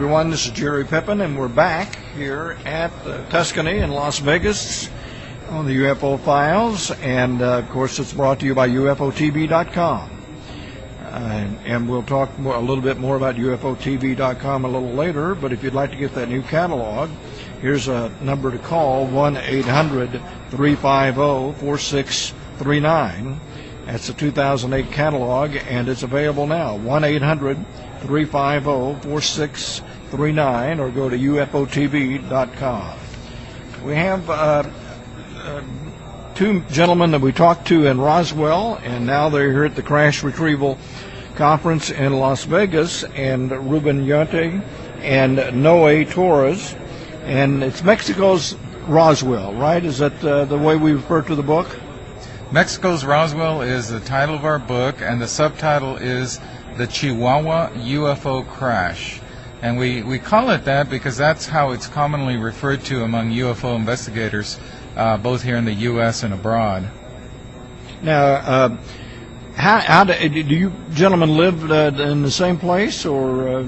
everyone. This is Jerry Pippin, and we're back here at Tuscany in Las Vegas on the UFO Files. And, of course, it's brought to you by UFOTV.com. And we'll talk a little bit more about UFOTV.com a little later. But if you'd like to get that new catalog, here's a number to call, 1-800-350-4639. That's the 2008 catalog, and it's available now, 1-800-350-4639, or go to UFOTV.com. We have two gentlemen that we talked to in Roswell, and now they're here at the Crash Retrieval Conference in Las Vegas, and Ruben Uriarte and Noe Torres. And it's Mexico's Roswell, right? Is that the way we refer to the book? Mexico's Roswell is the title of our book, and the subtitle is The Chihuahua UFO Crash. And we call it that because that's how it's commonly referred to among UFO investigators, both here in the U.S. and abroad. Now, how do you gentlemen live in the same place, or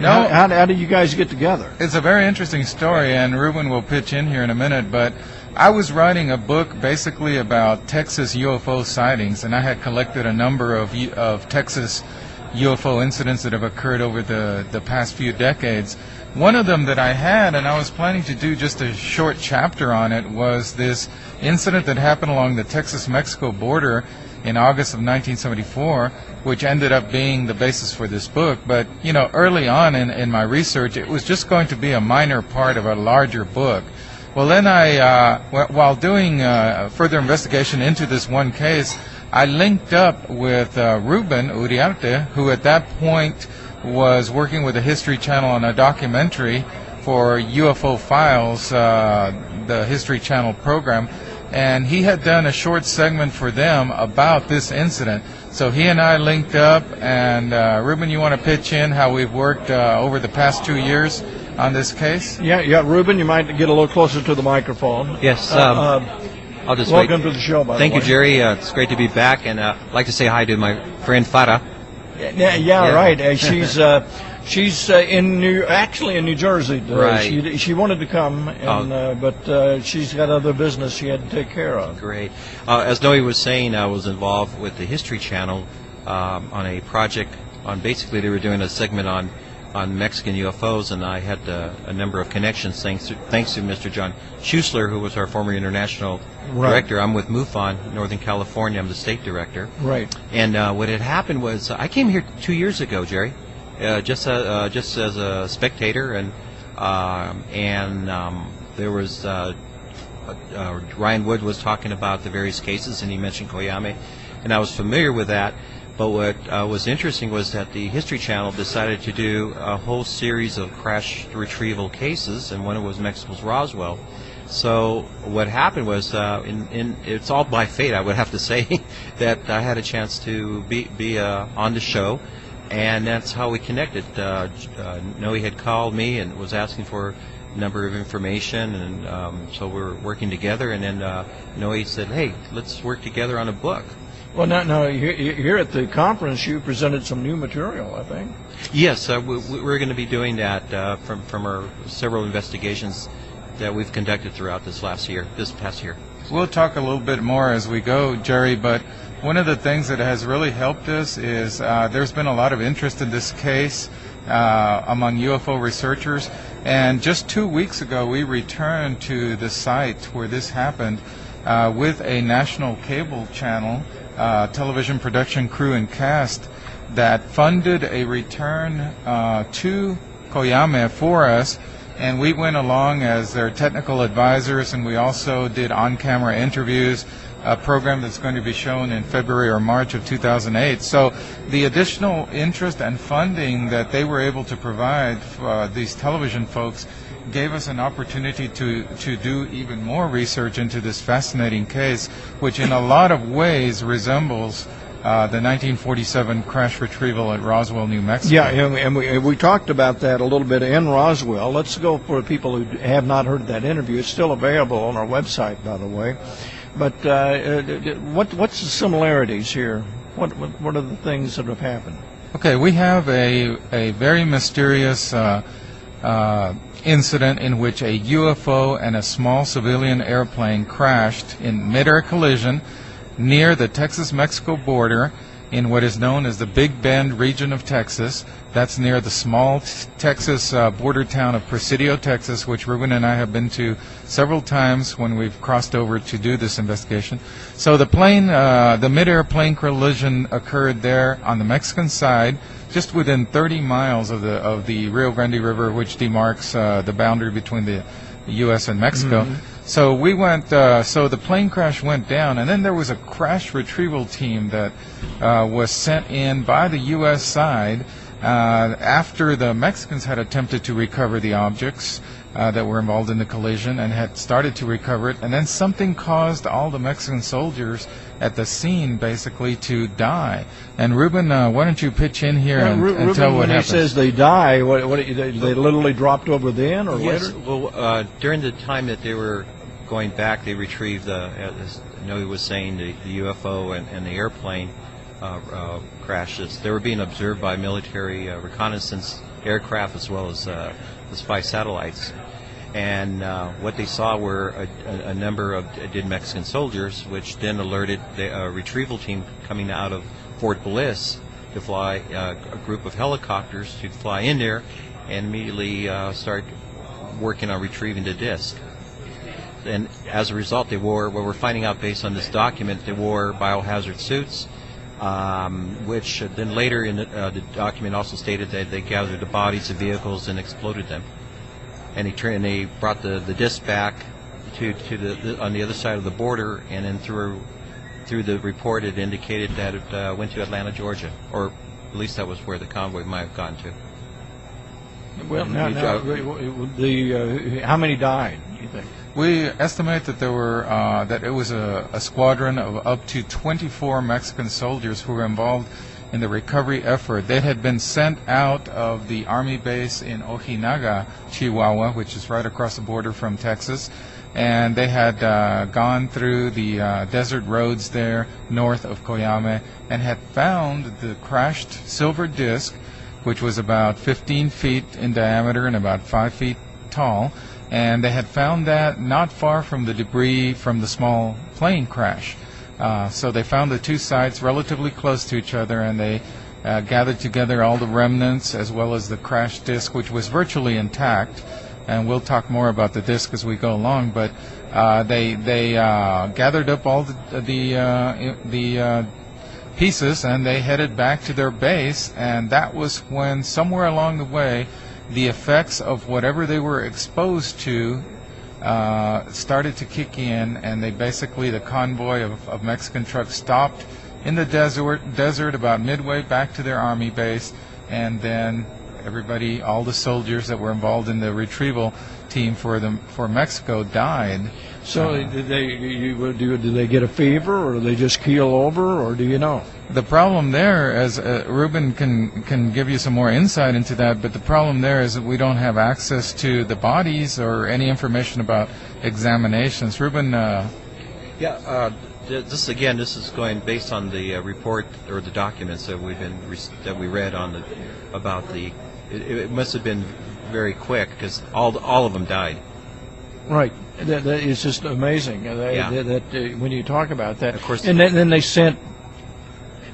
no? How did you guys get together? It's a very interesting story, and Ruben will pitch in here in a minute, but I was writing a book basically about Texas UFO sightings, and I had collected a number of Texas UFO incidents that have occurred over the past few decades. One of them that I had, and I was planning to do just a short chapter on it, was this incident that happened along the Texas-Mexico border in August of 1974, which ended up being the basis for this book. But, you know, early on in my research, it was just going to be a minor part of a larger book. Well, then while doing further investigation into this one case, I linked up with Ruben Uriarte, who at that point was working with the History Channel on a documentary for UFO Files, the History Channel program, and he had done a short segment for them about this incident. So he and I linked up, and Ruben, you want to pitch in how we've worked over the past 2 years on this case? Yeah, Ruben, you might get a little closer to the microphone. Yes, I'll just welcome wait. to the show, by Thank the way. you, Jerry. It's great to be back, and I'd like to say hi to my friend Farah. Yeah, right. She's in New Jersey today. Right. She wanted to come, and, but she's got other business she had to take care of. Great. As Noe was saying, I was involved with the History Channel on a project on basically they were doing a segment on Mexican UFOs, and I had a number of connections thanks to Mr. John Schuessler, who was our former international director. I'm with MUFON, Northern California. I'm the state director. Right. And what had happened was I came here 2 years ago, Jerry, just as a spectator, and there was Ryan Wood was talking about the various cases, and he mentioned Koyame, and I was familiar with that. But what was interesting was that the History Channel decided to do a whole series of crash retrieval cases, and one of them was Mexico's Roswell. So what happened was, it's all by fate, I would have to say, that I had a chance to be on the show, and that's how we connected. Noe had called me and was asking for a number of information, and so we're working together, and then Noe said, hey, let's work together on a book. Well, now here at the conference, you presented some new material, I think. Yes, we're going to be doing that from our several investigations that we've conducted throughout this past year. We'll talk a little bit more as we go, Jerry, but one of the things that has really helped us is there's been a lot of interest in this case among UFO researchers, and just 2 weeks ago we returned to the site where this happened with a national cable channel, television production crew and cast that funded a return to Koyame for us, and we went along as their technical advisors, and we also did on-camera interviews, a program that's going to be shown in February or March of 2008. So the additional interest and funding that they were able to provide for these television folks gave us an opportunity to do even more research into this fascinating case, which in a lot of ways resembles the 1947 crash retrieval at Roswell, New Mexico. Yeah, and we talked about that a little bit in Roswell. Let's go for people who have not heard that interview. It's still available on our website, by the way. But what's the similarities here? What are the things that have happened? Okay, we have a very mysterious incident in which a UFO and a small civilian airplane crashed in mid-air collision near the Texas-Mexico border in what is known as the Big Bend region of Texas. That's near the small Texas border town of Presidio, Texas, which Ruben and I have been to several times when we've crossed over to do this investigation. So the mid-air plane collision occurred there on the Mexican side, just within 30 miles of the Rio Grande River, which demarks the boundary between the U.S. and Mexico. So we went. So the plane crash went down, and then there was a crash retrieval team that was sent in by the U.S. side after the Mexicans had attempted to recover the objects that were involved in the collision and had started to recover it, and then something caused all the Mexican soldiers at the scene basically to die. And Ruben, why don't you pitch in here and tell what happened? When he says they die, they literally dropped over then or yes, later? Well, during the time that they were going back, they retrieved as Noe was saying, the UFO and the airplane crashes. They were being observed by military reconnaissance aircraft as well as the spy satellites. And what they saw were a number of dead Mexican soldiers, which then alerted the retrieval team coming out of Fort Bliss to fly a group of helicopters to fly in there and immediately start working on retrieving the disc. And as a result, they wore, what we're finding out based on this document, they wore biohazard suits, which then later in the document also stated that they gathered the bodies of vehicles and exploded them. And they brought the disc back to on the other side of the border, and then through the report it indicated that it went to Atlanta, Georgia, or at least that was where the convoy might have gone to. Well, how many died, do you think? We estimate that there were that it was a squadron of up to 24 Mexican soldiers who were involved in the recovery effort. They had been sent out of the Army base in Ojinaga, Chihuahua, which is right across the border from Texas, and they had gone through the desert roads there north of Coyame and had found the crashed silver disc, which was about 15 feet in diameter and about 5 feet tall. And they had found that not far from the debris from the small plane crash. So they found the two sites relatively close to each other, and they gathered together all the remnants as well as the crash disc, which was virtually intact. And we'll talk more about the disc as we go along. But they gathered up all the pieces, and they headed back to their base. And that was when, somewhere along the way, the effects of whatever they were exposed to started to kick in, and the convoy of Mexican trucks stopped in the desert about midway back to their army base, and then everybody, all the soldiers that were involved in the retrieval team for Mexico died. So did they get a fever, or did they just keel over, or do you know? The problem there, as Ruben can give you some more insight into that, but the problem there is that we don't have access to the bodies or any information about examinations. Ruben? This is going based on the report or the documents that we read on about the. It must have been very quick because all of them died. Right. That is just amazing. When you talk about that, of course, and then they sent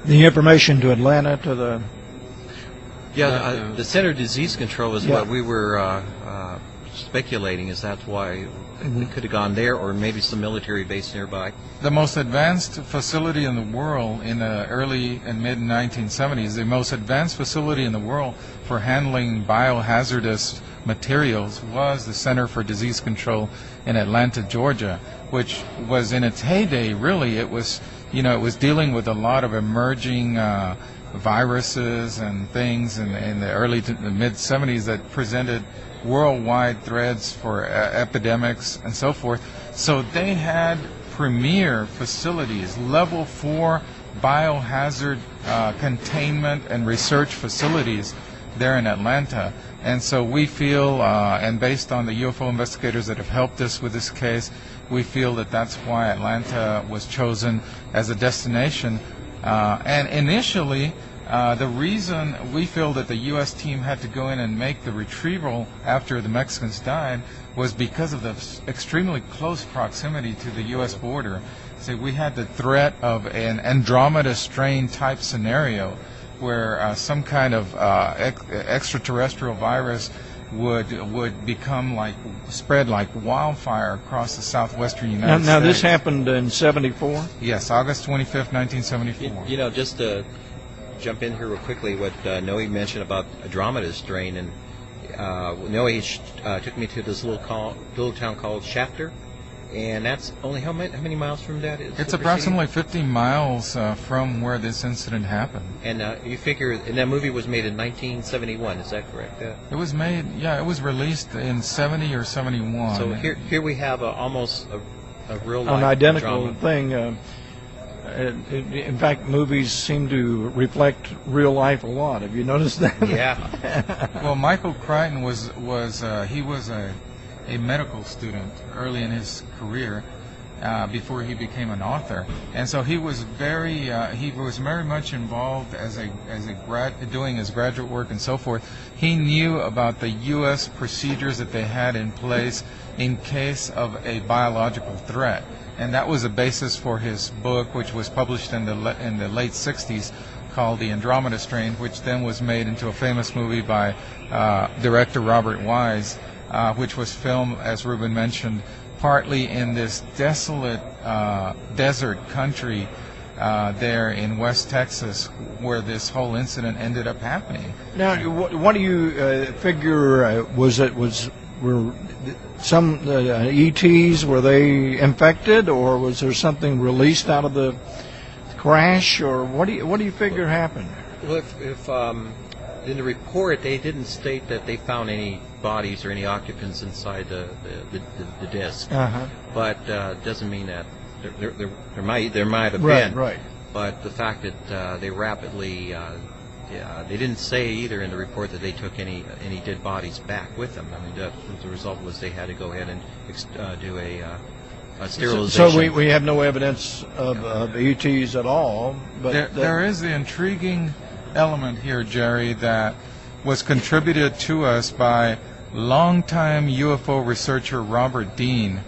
the information to Atlanta to the. The Center of Disease Control is what we were speculating. Is that's why it could have gone there, or maybe some military base nearby. The most advanced facility in the world in the early and mid 1970s, the most advanced facility in the world for handling biohazardous materials was the Center for Disease Control in Atlanta, Georgia, which was in its heyday. Really, it was dealing with a lot of emerging viruses and things in the early to the mid 70s that presented worldwide threats for epidemics and so forth. So they had premier facilities, level 4 biohazard containment and research facilities there in Atlanta. And so we feel, and based on the UFO investigators that have helped us with this case, we feel that that's why Atlanta was chosen as a destination. And initially, The reason we feel that the U.S. team had to go in and make the retrieval after the Mexicans died was because of the extremely close proximity to the U.S. border. So we had the threat of an Andromeda strain type scenario where some kind of extraterrestrial virus would become spread like wildfire across the southwestern United States. Now this happened in '74? Yes, August 25th, 1974. You know, just to jump in here real quickly, what Noe mentioned about Andromeda strain, and Noe took me to this little town called Shafter, and that's only how many miles from that is? It's approximately 50 miles from where this incident happened. And you figure, and that movie was made in 1971, is that correct? It was made, it was released in 70 or 71. So here we have almost a real life an identical drama. thing. In fact, movies seem to reflect real life a lot. Have you noticed that? Yeah. Well, Michael Crichton was a medical student early in his career before he became an author, and so he was very much involved doing his graduate work and so forth. He knew about the U.S. procedures that they had in place in case of a biological threat, and that was the basis for his book, which was published in the late '60s, called The Andromeda Strain, which then was made into a famous movie by director Robert Wise, which was filmed, as Ruben mentioned, partly in this desolate desert country there in West Texas, where this whole incident ended up happening. Now, what do you figure were some ETs, were they infected, or was there something released out of the crash, or what do you figure happened? Well, if in the report they didn't state that they found any bodies or any occupants inside the disc, but doesn't mean that there might have been. Right. But the fact that they rapidly, they didn't say either in the report that they took any dead bodies back with them. I mean, the result was they had to go ahead and do a sterilization. So we have no evidence of ETs at all. But there is the intriguing element here, Jerry, that was contributed to us by longtime UFO researcher Robert Dean.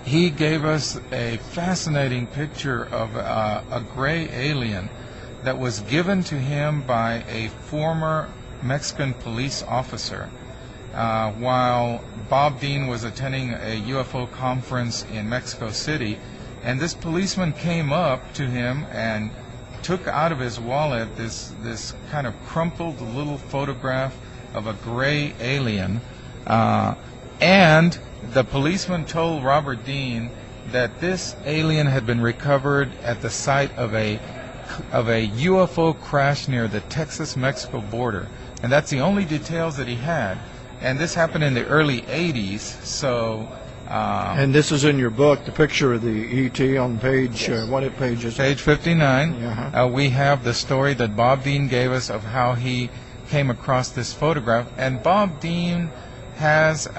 He gave us a fascinating picture of a gray alien that was given to him by a former Mexican police officer while Bob Dean was attending a UFO conference in Mexico City, and this policeman came up to him and took out of his wallet this kind of crumpled little photograph of a gray alien, and the policeman told Robert Dean that this alien had been recovered at the site of a UFO crash near the Texas-Mexico border, and that's the only details that he had. And this happened in the early '80s, so. And this is in your book, the picture of the ET on page, what page is it? Page 59. We have the story that Bob Dean gave us of how he came across this photograph. And Bob Dean has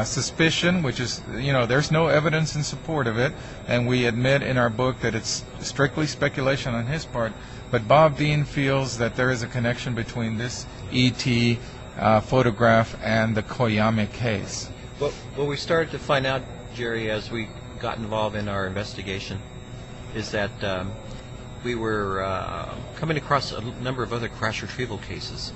suspicion, which is, there's no evidence in support of it, and we admit in our book that it's strictly speculation on his part, but Bob Dean feels that there is a connection between this ET photograph and the Koyame case. What we started to find out, Jerry, as we got involved in our investigation, is that we were coming across a number of other crash retrieval cases,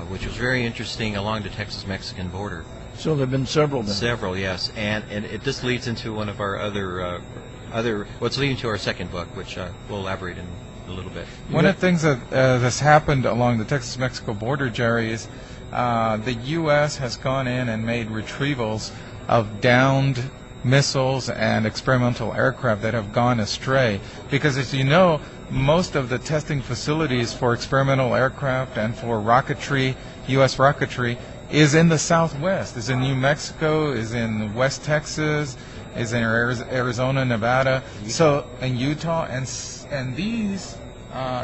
which was very interesting along the Texas-Mexican border. So there have been several then? Several, yes. And it just leads into one of our what's leading to our second book, which we'll elaborate in a little bit. One of the things that has happened along the Texas-Mexico border, Jerry, is the U.S. has gone in and made retrievals of downed missiles and experimental aircraft that have gone astray. Because, as you know, most of the testing facilities for experimental aircraft and for rocketry, U.S. rocketry, is in the Southwest, is in New Mexico, is in West Texas, is in Arizona, Nevada, and Utah, and these.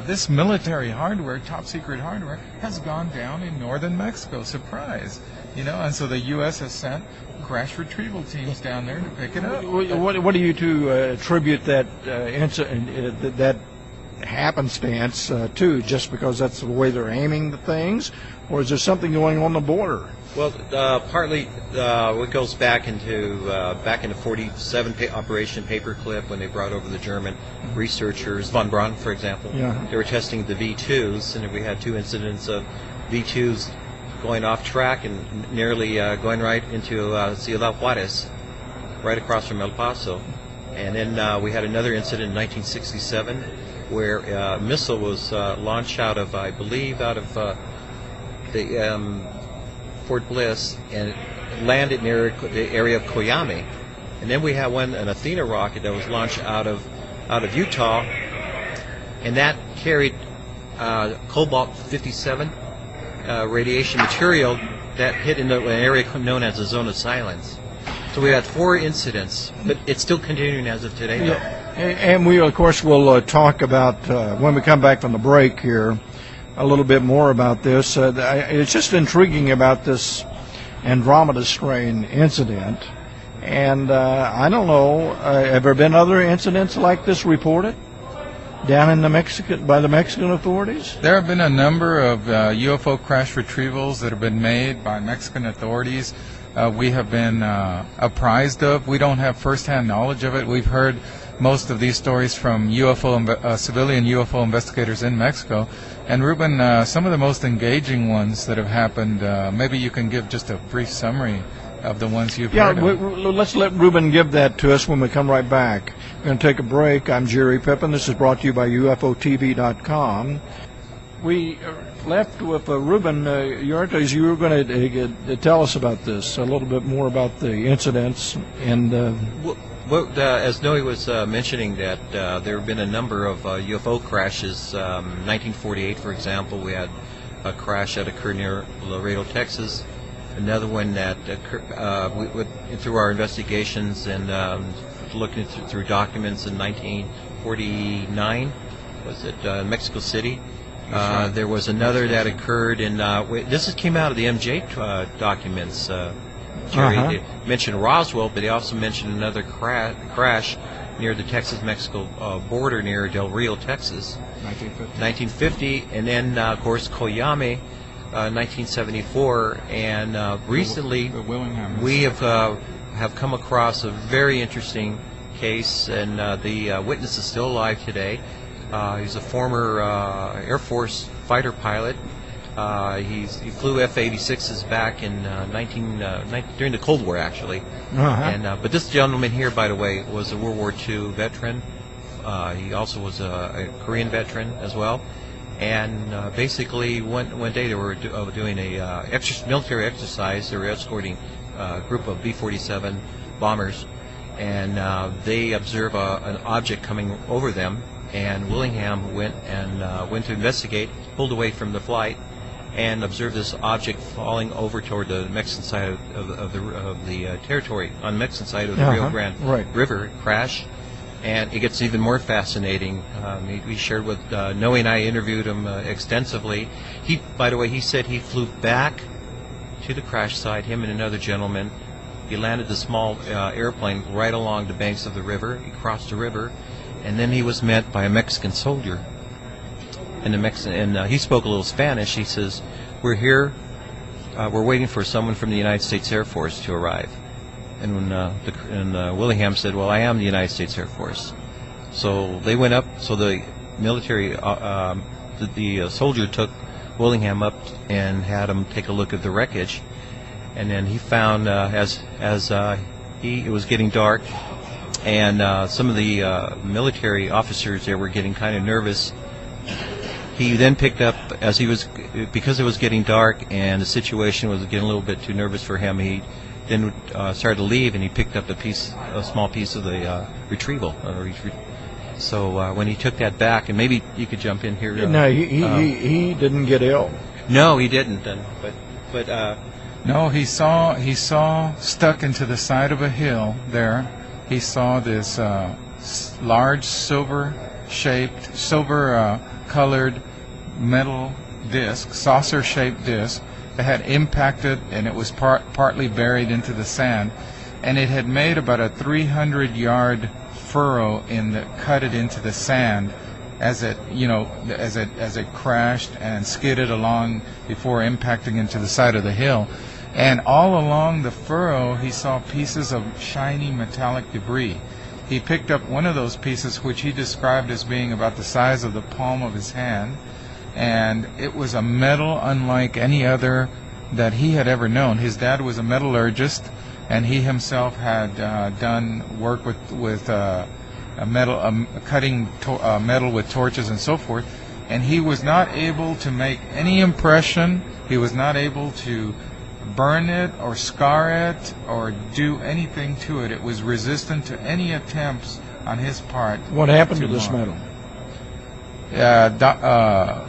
This military hardware, top secret hardware, has gone down in northern Mexico. Surprise, and so the U.S. has sent crash retrieval teams down there to pick it up. What do you to attribute that incident, that happenstance too, just because that's the way they're aiming the things, or is there something going on the border? Well, partly it goes back into 47 Operation Paperclip when they brought over the German researchers, von Braun, for example. Yeah. They were testing the V2s, and we had 2 incidents of V2s going off track and nearly going right into Ciudad Juarez, right across from El Paso. And then we had another incident in 1967 where a missile was launched out of, I believe, out of the Fort Bliss, and it landed near the area of Coyame. And then we had an Athena rocket that was launched out of Utah, and that carried cobalt-57 radiation material that hit in an area known as the Zone of Silence. So we had 4 incidents, but it's still continuing as of today. Yeah. And we, of course, will talk about, when we come back from the break here, a little bit more about this. It's just intriguing about this Andromeda strain incident. And I don't know, have there been other incidents like this reported down in by the Mexican authorities? There have been a number of UFO crash retrievals that have been made by Mexican authorities. We have been apprised of. We don't have firsthand knowledge of it. We've heard most of these stories from civilian UFO investigators in Mexico. And Ruben, some of the most engaging ones that have happened, maybe you can give just a brief summary of the ones you've heard of. Let's let Ruben give that to us when we come right back. We're going to take a break. I'm Jerry Pippin. This is brought to you by UFOTV.com. We left with Ruben Uriarte. You were going to tell us about this, a little bit more about the incidents. And as Noe was mentioning, that there have been a number of UFO crashes. 1948, for example, we had a crash that occurred near Laredo, Texas. Another one that through our investigations and looking through documents in 1949, was it Mexico City? There was another that occurred in, this came out of the MJ documents. Jerry they mentioned Roswell, but he also mentioned another crash near the Texas-Mexico border near Del Rio, Texas. 1950. And then, of course, Coyame, 1974. And recently, we have come across a very interesting case, and the witness is still alive today. He's a former Air Force fighter pilot. He flew F-86s back in during the Cold War, actually. And but this gentleman here, by the way, was a World War II veteran. He also was a Korean veteran as well. And basically, one day they were doing a military exercise. They were escorting a group of B-47 bombers, and they observed an object coming over them. And Willingham went to investigate, pulled away from the flight, and observed this object falling over toward the Mexican side of the territory, on the Mexican side of the Rio Grande River, crash. And it gets even more fascinating. We shared with Noe, and I interviewed him extensively. By the way, he said he flew back to the crash site, him and another gentleman. He landed the small airplane right along the banks of the river. He crossed the river, and then he was met by a Mexican soldier. And he spoke a little Spanish. He says, "We're here. We're waiting for someone from the United States Air Force to arrive." And when Willingham said, "Well, I am the United States Air Force." So they went up. So the military, the soldier took Willingham up and had him take a look at the wreckage. And then he found, it was getting dark, and some of the military officers there were getting kind of nervous. He then picked up, because it was getting dark and the situation was getting a little bit too nervous for him, he then started to leave, and he picked up a small piece of the retrieval. So when he took that back, and maybe you could jump in here. No, he didn't get ill. No, he didn't. But no, he saw stuck into the side of a hill there. He saw this large silver-colored metal disc, saucer-shaped disc, that had impacted, and it was partly buried into the sand, and it had made about a 300-yard furrow cut it into the sand, as it crashed and skidded along before impacting into the side of the hill. And all along the furrow, he saw pieces of shiny metallic debris. He picked up one of those pieces, which he described as being about the size of the palm of his hand, and it was a metal unlike any other that he had ever known. His dad was a metallurgist, and he himself had done work with cutting metal with torches and so forth, and he was not able to make any impression. He was not able to burn it or scar it or do anything to it. It was resistant to any attempts on his part. What happened to this metal?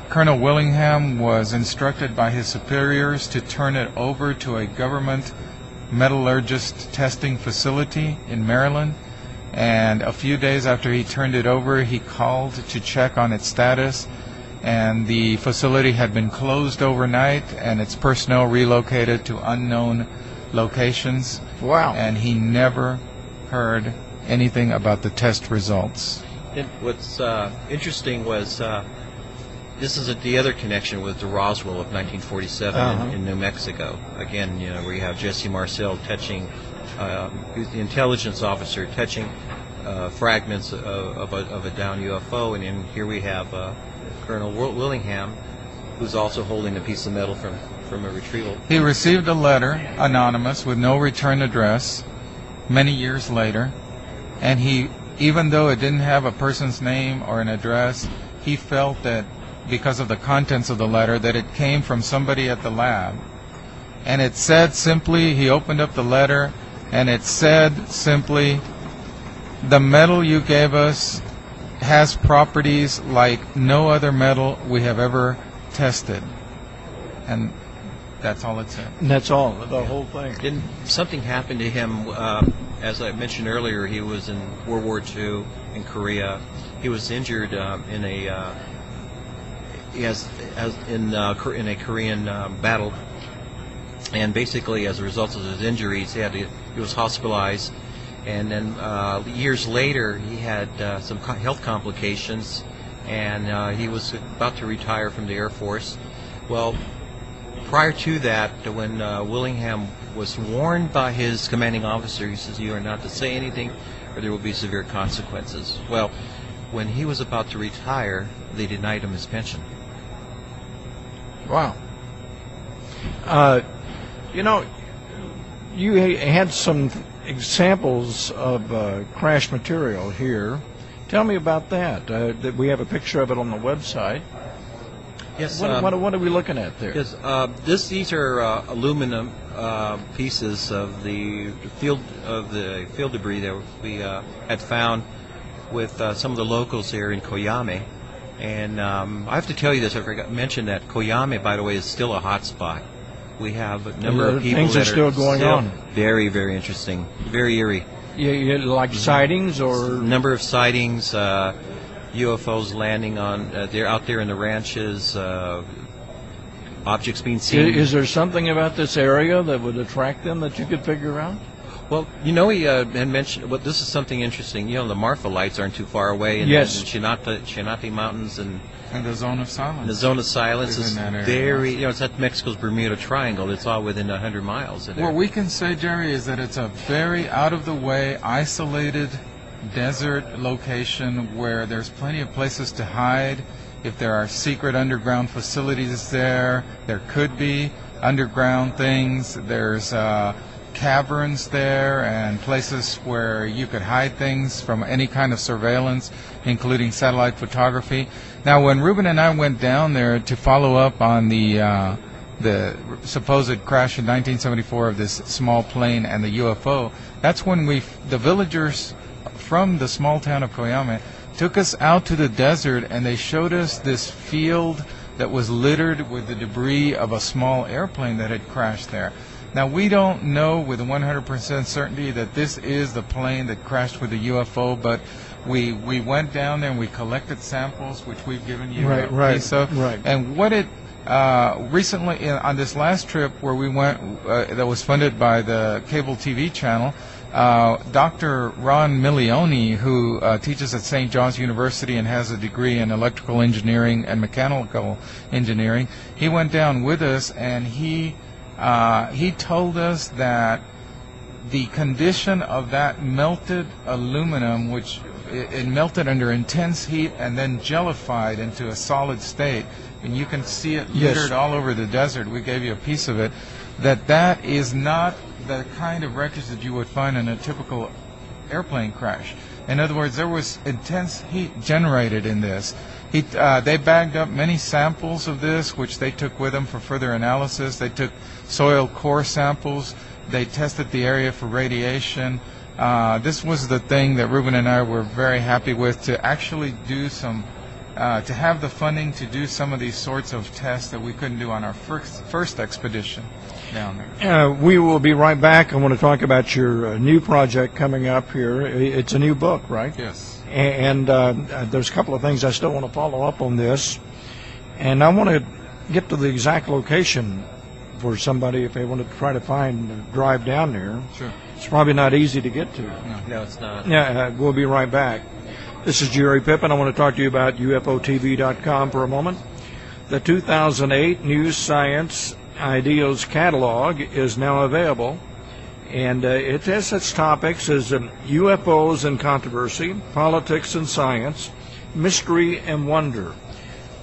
Colonel Willingham was instructed by his superiors to turn it over to a government metallurgist testing facility in Maryland, and a few days after he turned it over, he called to check on its status, and the facility had been closed overnight and its personnel relocated to unknown locations. Wow. And he never heard anything about the test results. And what's interesting was this is the other connection with the Roswell of 1947 in New Mexico. Again, where you have Jesse Marcel touching, who's the intelligence officer, touching fragments of a down UFO, and then here we have Colonel Willingham, who's also holding a piece of metal from a retrieval. He received a letter, anonymous, with no return address, many years later, and he, even though it didn't have a person's name or an address, he felt that because of the contents of the letter that it came from somebody at the lab. And it said simply, he opened up the letter, and it said simply, "The metal you gave us has properties like no other metal we have ever tested." And that's all it said. And that's all, the whole thing. Didn't something happen to him? As I mentioned earlier, he was in World War II in Korea. He was injured in a Korean battle, and basically, as a result of his injuries, he was hospitalized. And then years later, he had some health complications, and he was about to retire from the Air Force. Well, prior to that, when Willingham was warned by his commanding officer, he says, "You are not to say anything, or there will be severe consequences." Well, when he was about to retire, they denied him his pension. Wow. You had some examples of crash material here. Tell me about that. We have a picture of it on the website. Yes. What are we looking at there? Yes. These are aluminum pieces of the field debris that we had found with some of the locals here in Koyame. And I have to tell you this. I forgot to mention that Koyame, by the way, is still a hot spot. We have a number of people things that are still going on. Very, very interesting. Very eerie. You like sightings or number of sightings, UFOs landing on. They're out there in the ranches. Objects being seen. Is there something about this area that would attract them that you could figure out? Well, he had mentioned. Well, this is something interesting. The Marfa lights aren't too far away. And yes. The Chinate Mountains and the Zone of Silence. The Zone of Silence is very. Yes. It's at Mexico's Bermuda Triangle. It's all within 100 miles of there. What we can say, Jerry, is that it's a very out-of-the-way, isolated desert location where there's plenty of places to hide. If there are secret underground facilities there could be underground things. There's caverns there and places where you could hide things from any kind of surveillance, including satellite photography. Now, when Ruben and I went down there to follow up on the supposed crash in 1974 of this small plane and the UFO, that's when the villagers from the small town of Koyame took us out to the desert, and they showed us this field that was littered with the debris of a small airplane that had crashed there. Now, we don't know with 100% certainty that this is the plane that crashed with the UFO, but we went down there and we collected samples, which we've given you a piece of. Right. And what it recently on this last trip where we went, that was funded by the cable TV channel, Dr. Ron Milioni, who teaches at St. John's University and has a degree in electrical engineering and mechanical engineering, he went down with us, and he told us that the condition of that melted aluminum, which it melted under intense heat and then jellified into a solid state, and you can see it littered all over the desert. We gave you a piece of it. That is not the kind of wreckage that you would find in a typical airplane crash. In other words, there was intense heat generated in this. They bagged up many samples of this, which they took with them for further analysis. They took soil core samples. They tested the area for radiation. This was the thing that Ruben and I were very happy with, to actually do some, to have the funding to do some of these sorts of tests that we couldn't do on our first expedition down there. We will be right back. I want to talk about your new project coming up here. It's a new book, right? Yes. And there's a couple of things I still want to follow up on this. And I want to get to the exact location for somebody if they want to try to drive down there. Sure. It's probably not easy to get to. No, it's not. Yeah, we'll be right back. This is Jerry Pippin. I want to talk to you about UFOTV.com for a moment. The 2008 News Science Ideals Catalog is now available, and it has such topics as UFOs and controversy, politics and science, mystery and wonder.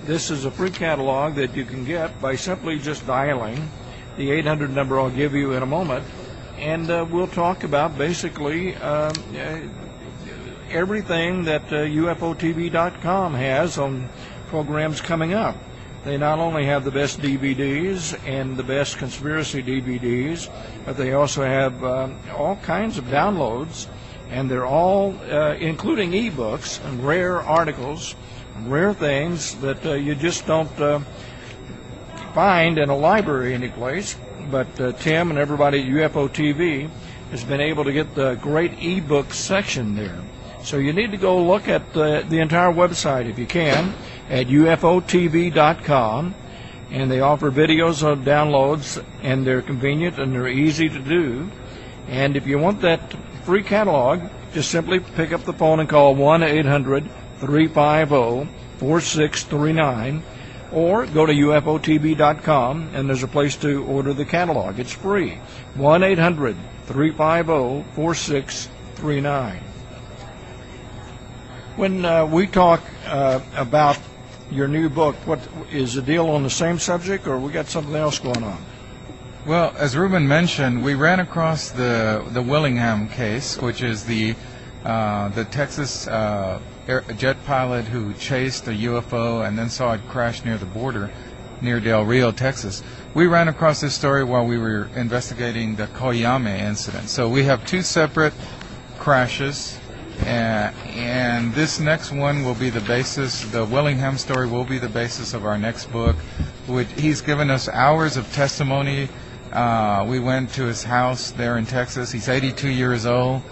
This is a free catalog that you can get by simply just dialing the 800 number I'll give you in a moment, and we'll talk about basically everything that UFOTV.com has on programs coming up. They not only have the best DVDs and the best conspiracy DVDs, but they also have all kinds of downloads, and they're all, including ebooks and rare articles, rare things that you just don't find in a library anyplace. But Tim and everybody at UFO TV has been able to get the great ebook section there. So you need to go look at the entire website if you can at UFOTV.com, and they offer videos of downloads, and they're convenient and they're easy to do. And if you want that free catalog, just simply pick up the phone and call 1-800-350-4639, or go to UFOTV.com, and there's a place to order the catalog. It's free. 1-800-350-4639. When we talk about your new book, what is the deal on the same subject, or we got something else going on? Well, as Ruben mentioned, we ran across the Willingham case, which is the Texas jet pilot who chased a UFO and then saw it crash near the border, near Del Rio, Texas. We ran across this story while we were investigating the Koyame incident. So we have two separate crashes. And this next one will be the basis, the Willingham story will be the basis of our next book. He's given us hours of testimony. We went to his house there in Texas. He's 82 years old,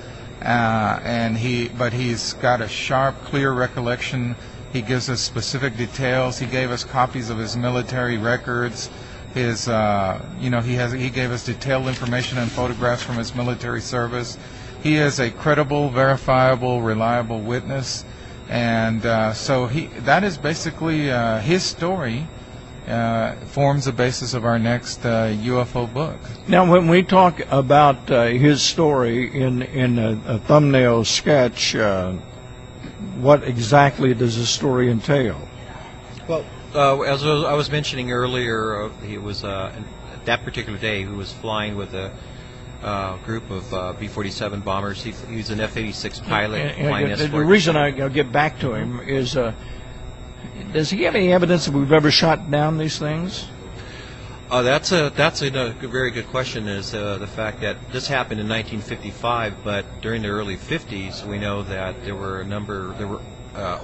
but he's got a sharp, clear recollection. He gives us specific details. He gave us copies of his military records. He gave us detailed information and photographs from his military service. He is a credible, verifiable, reliable witness, and so that is basically his story forms the basis of our next UFO book. Now, when we talk about his story in a thumbnail sketch, what exactly does the story entail? Well, as I was mentioning earlier, he was at that particular day he was flying with a group of B-47 bombers. He's an F-86 pilot. The reason I get back to him is, does he have any evidence that we've ever shot down these things? That's a very good question. Is the fact that this happened in 1955, but during the early 50s, we know that there were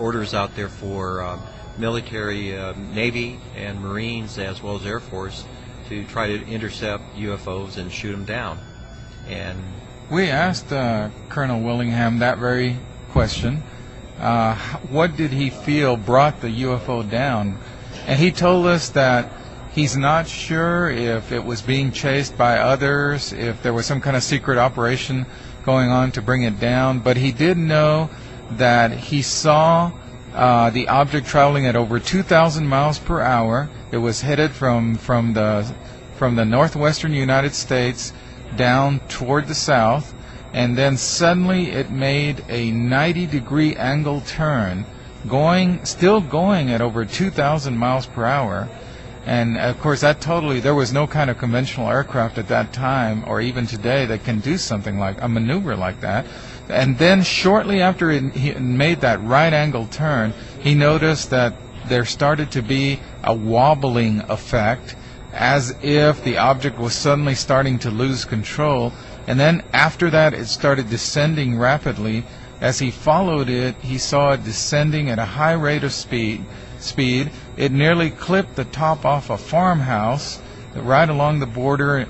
orders out there for military, Navy, and Marines, as well as Air Force, to try to intercept UFOs and shoot them down. And we asked Colonel Willingham that very question. What did he feel brought the UFO down? And he told us that he's not sure if it was being chased by others, if there was some kind of secret operation going on to bring it down, but he did know that he saw the object traveling at over 2,000 miles per hour. It was headed from the northwestern United States down toward the south, and then suddenly it made a 90-degree angle turn, still going at over 2,000 miles per hour. And of course, there was no kind of conventional aircraft at that time, or even today, that can do something like a maneuver like that. And then shortly after he made that right angle turn, he noticed that there started to be a wobbling effect, as if the object was suddenly starting to lose control. And then after that, it started descending rapidly. As he followed it, he saw it descending at a high rate of speed. It nearly clipped the top off a farmhouse right along the border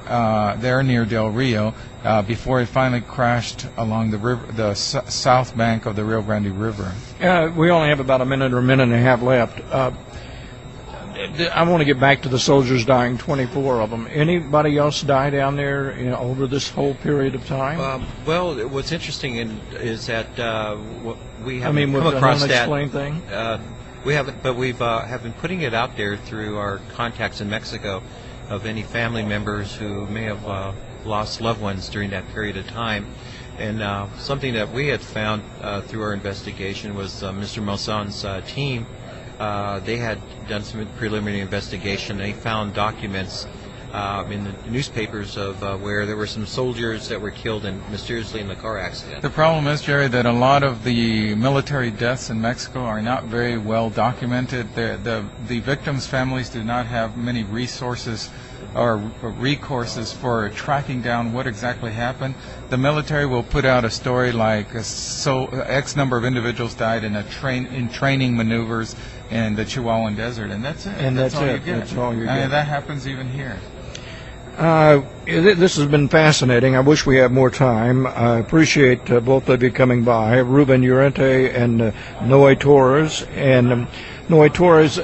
there near Del Rio, before it finally crashed along the river, the south bank of the Rio Grande River. We only have about a minute or a minute and a half left. I want to get back to the soldiers dying, 24 of them. Anybody else die down there over this whole period of time? Well, what's interesting is that we haven't with come the across that. unexplained thing? We haven't, but we've have been putting it out there through our contacts in Mexico of any family members who may have lost loved ones during that period of time. And something that we had found through our investigation was Mr. Monzon's team. They had done some preliminary investigation. They found documents in the newspapers of where there were some soldiers that were killed mysteriously in the car accident. The problem is, Jerry, that a lot of the military deaths in Mexico are not very well documented. The victims' families do not have many resources or recourses for tracking down what exactly happened. The military will put out a story like X number of individuals died in training maneuvers in the Chihuahuan Desert, and that's it. And that's all it. you get. That's all you get. And that happens even here. This has been fascinating. I wish we had more time. I appreciate both of you coming by, Ruben Uriarte and Noe Torres. And Noe Torres,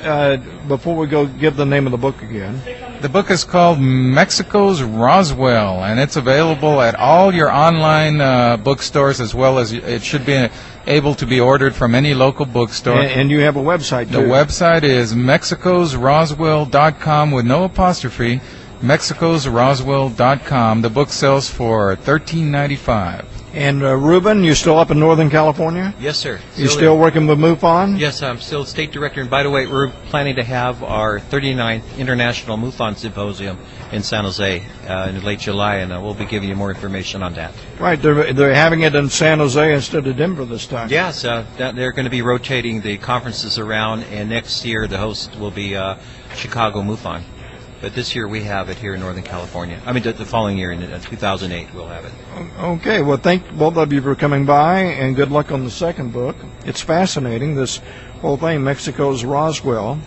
before we go, give the name of the book again. The book is called Mexico's Roswell, and it's available at all your online bookstores, as well as it should be able to be ordered from any local bookstore. And you have a website, too. The website is mexicosroswell.com with no apostrophe, mexicosroswell.com. The book sells for $13.95. And Ruben, you still up in Northern California? Yes, sir. You still working with MUFON? Yes, I'm still state director. And by the way, we're planning to have our 39th International MUFON Symposium in San Jose in late July, and we'll be giving you more information on that. Right, they're having it in San Jose instead of Denver this time. Yes, they're going to be rotating the conferences around, and next year the host will be Chicago MUFON. But this year we have it here in Northern California. I mean, the following year, in 2008, we'll have it. Okay, well, thank both of you for coming by, and good luck on the second book. It's fascinating, this whole thing, Mexico's Roswell.